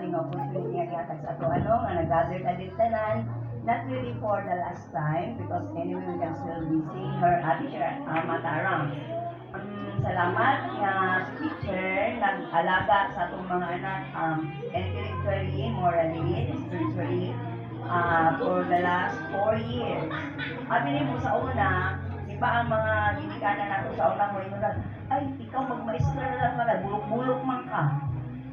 kayo ng opportunity nga gihatag sa ato ano nga nag-gather ka din tanan. Not really for the last time because anyway we can still be seeing her teacher Matarang. Salamat nga teacher nag-alaga sa atong mga anak intellectually, morally, spiritually for the last 4 years. Abi mo sa una, di ba ang mga ginikanan nato sa unang mo ay ikaw magmaestra lang ka, bulok-bulok man ka.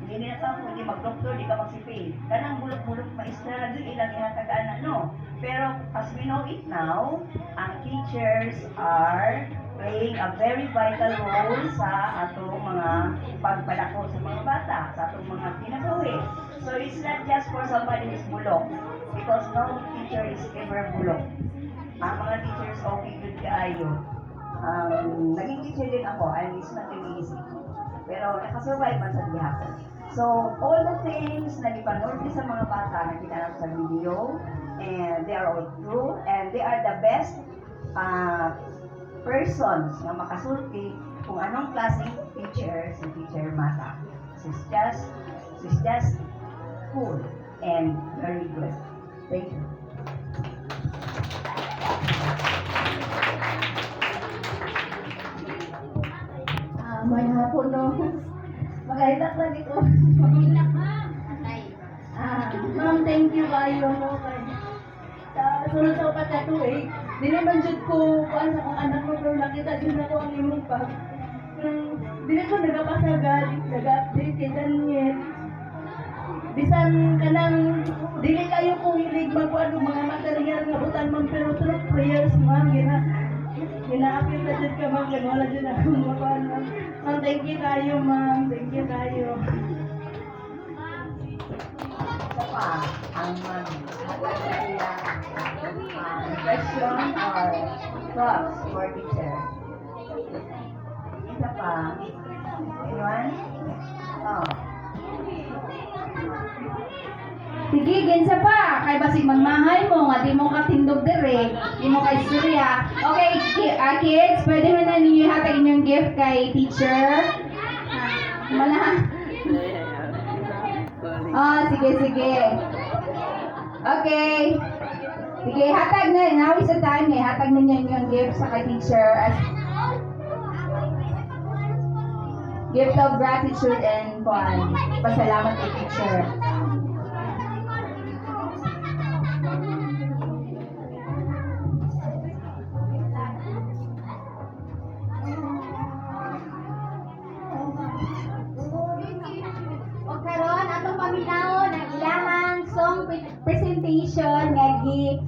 Hindi na tao, hindi mag-doktor, di ka magsipil. Kanang bulok-bulok maestra lang din ilang ihatag-ana, no? Pero as we know it now, ang teachers are playing a very vital role sa atong mga pagpadako sa mga bata, sa atong mga kinabuhi. So it's not just for somebody who's bulok, because no teacher is ever bulok. Ang mga teachers okay good kaayo. Naging teacher din ako, and it's not really easy. Pero nakasurvive man sa gihapon. So, all the things na ipanood sa mga bata na kita sa video, and they are all true, and they are the best persons na makasulti kung anong klaseng teacher si Teacher Mata. She's just cool and very good. Thank you. May hapon no. Magaitak lagi ko. Magaitak ma'am. Ma'am, thank you kayo mo kay sunod sa upat na tuig. Di naman jud ko kuan sa kong anak ko pero nakita jud ako ang imong pag. Dili ko nagapasagad, nag-update kay Daniel. Bisan kanang dili kayo kung hilig magkuan mga material nga butan ma'am pero through prayers ma'am gina-appeal na dyan ka ma'am, wala dyan ako makakuan ma'am. Ma'am, thank you kayo ma'am, thank you kayo. Isa pa, ang question or props for teacher. Isa pa, anyone? Oh. Sige, gensa pa. Kay basig magmahay mo nga di mo katindog dire, di mo kay surya. Okay, kids, pwede mo na ninyo ihatag inyong gift kay teacher. Mana? Sige. Okay. Sige, hatag na. Now is the time eh. Hatag ninyo inyong gift sa kay teacher as gift of gratitude and pasalamat kay teacher. Karon atong paminaw ng ilang song presentation nga gi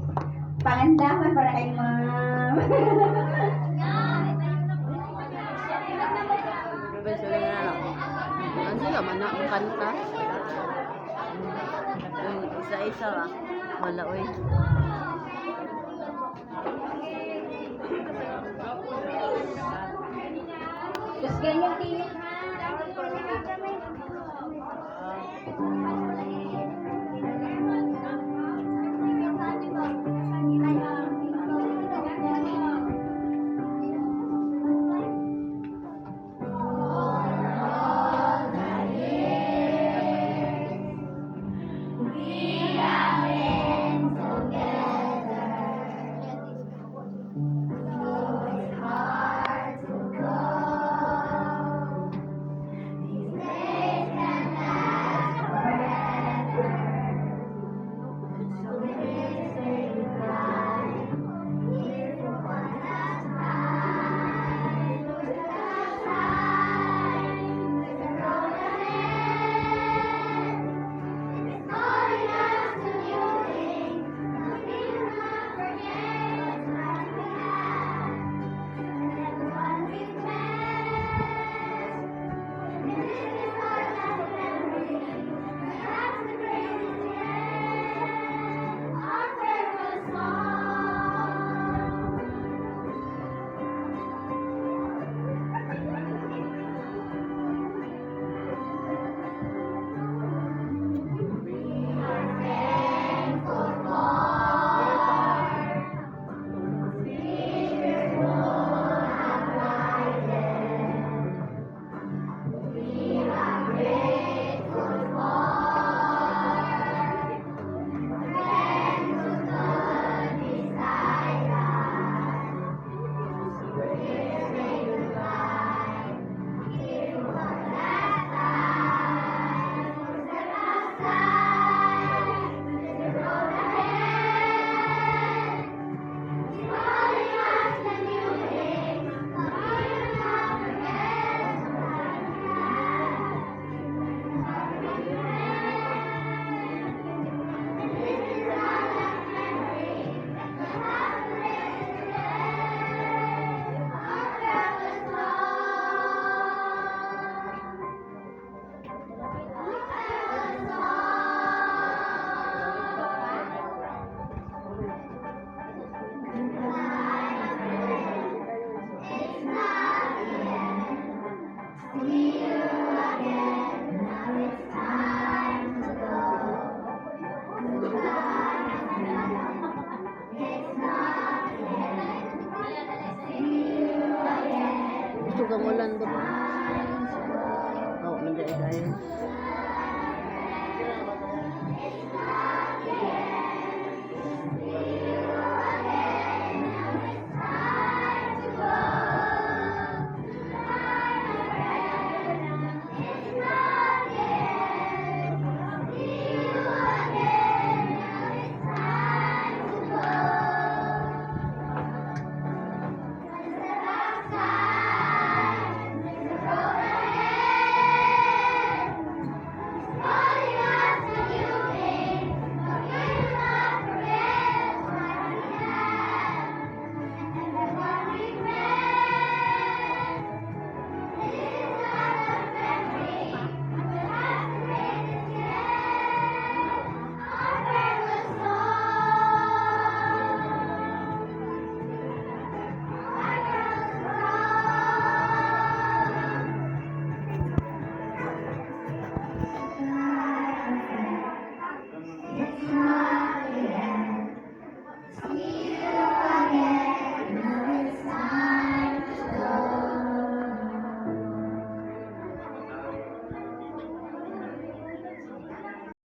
pangandaman para kay ma'am. Ano sila man ang kanta? Isa-isa lang. Wala oy. Tapos ganyan tingin